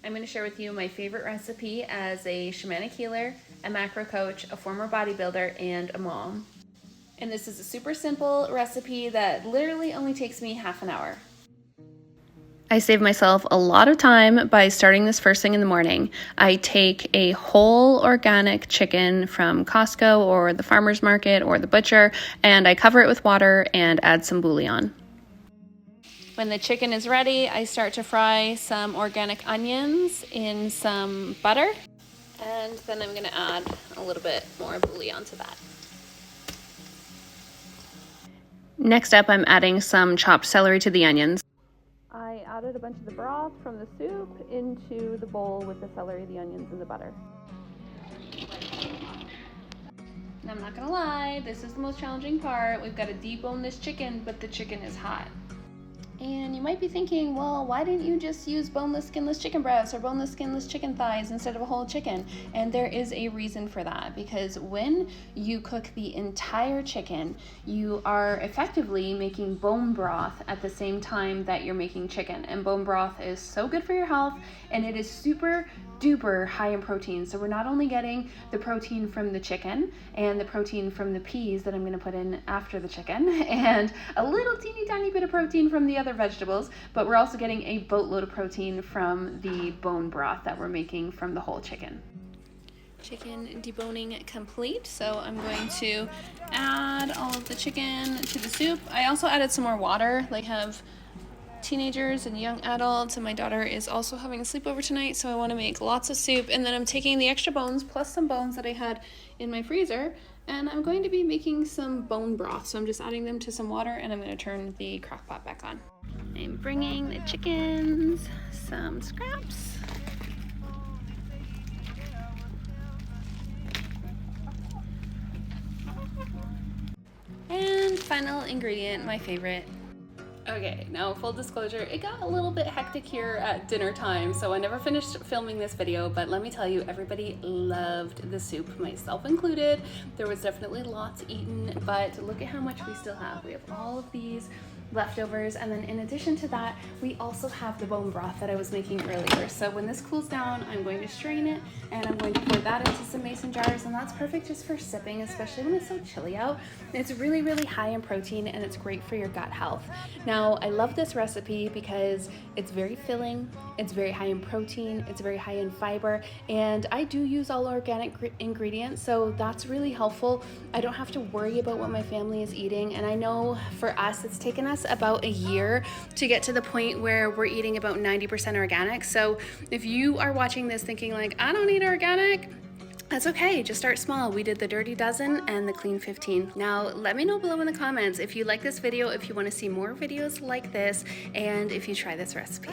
I'm going to share with you my favorite recipe as a shamanic healer, a macro coach, a former bodybuilder, and a mom. And this is a super simple recipe that literally only takes me half an hour. I save myself a lot of time by starting this first thing in the morning. I take a whole organic chicken from Costco or the farmer's market or the butcher, and I cover it with water and add some bouillon. When the chicken is ready, I start to fry some organic onions in some butter, and then I'm going to add a little bit more bouillon to that. Next up, I'm adding some chopped celery to the onions. I added a bunch of the broth from the soup into the bowl with the celery, the onions, and the butter. And I'm not gonna lie, this is the most challenging part. We've got to debone this chicken, but the chicken is hot. And you might be thinking, well, why didn't you just use boneless, skinless chicken breasts or boneless, skinless chicken thighs instead of a whole chicken? And there is a reason for that, because when you cook the entire chicken, you are effectively making bone broth at the same time that you're making chicken. And bone broth is so good for your health, and it is super duper high in protein. So we're not only getting the protein from the chicken and the protein from the peas that I'm going to put in after the chicken and a little teeny tiny bit of protein from the other vegetables, but we're also getting a boatload of protein from the bone broth that we're making from the whole chicken. Chicken deboning complete, so I'm going to add all of the chicken to the soup. I also added some more water. They have teenagers and young adults, and my daughter is also having a sleepover tonight, so I want to make lots of soup. And then I'm taking the extra bones plus some bones that I had in my freezer, and I'm going to be making some bone broth. So I'm just adding them to some water, and I'm going to turn the crock pot back on. I'm bringing the chickens some scraps. And final ingredient, my favorite. Okay, now full disclosure, it got a little bit hectic here at dinner time, so I never finished filming this video, but let me tell you, everybody loved the soup, myself included. There was definitely lots eaten, but look at how much we still have. We have all of these leftovers, and then in addition to that, we also have the bone broth that I was making earlier. So when this cools down, I'm going to strain it, and I'm going to pour that into some mason jars, and that's perfect just for sipping, especially when it's so chilly out. It's really, really high in protein, and it's great for your gut health. Now, I love this recipe because it's very filling, it's very high in protein, it's very high in fiber, and I do use all organic ingredients, so that's really helpful. I don't have to worry about what my family is eating, and I know for us, it's taken us about a year to get to the point where we're eating about 90% organic. So if you are watching this thinking like, I don't eat organic, that's okay, just start small. We did the Dirty Dozen and the Clean 15. Now, let me know below in the comments if you like this video, if you want to see more videos like this, and if you try this recipe.